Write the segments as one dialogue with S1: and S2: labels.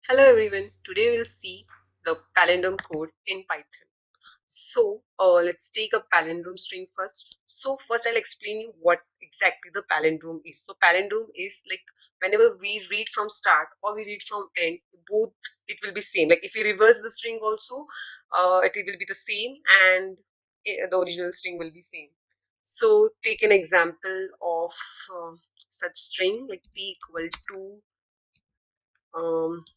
S1: Hello everyone, today we'll see the palindrome code in Python. So let's take a palindrome string first. So first I'll explain you what exactly the palindrome is. So palindrome is like whenever we read from start or we read from end, both it will be same. Like if we reverse the string also, it will be the same and the original string will be same. So take an example of such string like p equal to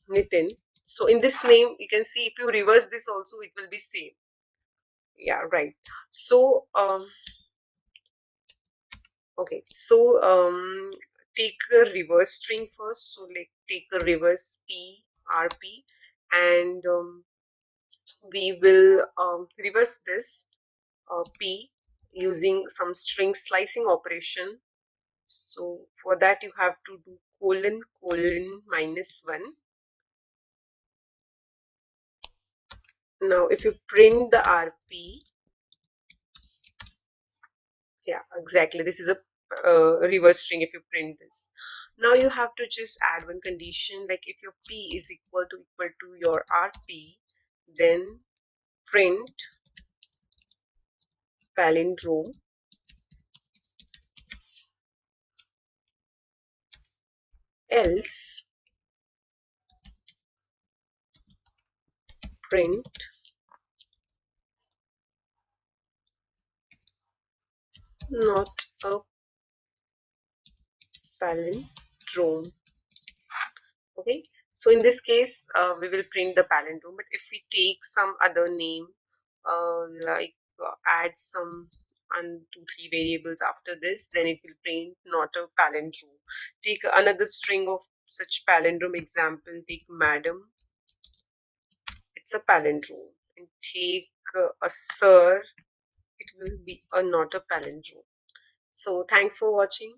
S1: Nitin. So in this name, you can see if you reverse this also, it will be same. Yeah, right. So, okay. So, take a reverse string first. So, like take a reverse P, RP, and we will reverse this P using some string slicing operation. So, for that, you have to do colon colon -1. Now, if you print the RP, yeah, exactly, this is a reverse string if you print this. Now you have to just add one condition, like if your p is equal to your rp, then print palindrome, else print not a palindrome. Okay, so in this case we will print the palindrome, but if we take some other name, like add some 1 2 3 variables after this, then it will print not a palindrome. Take another string of such palindrome example, take madam, it's a palindrome. And take a sir, it will be a not a palindrome. So thanks for watching.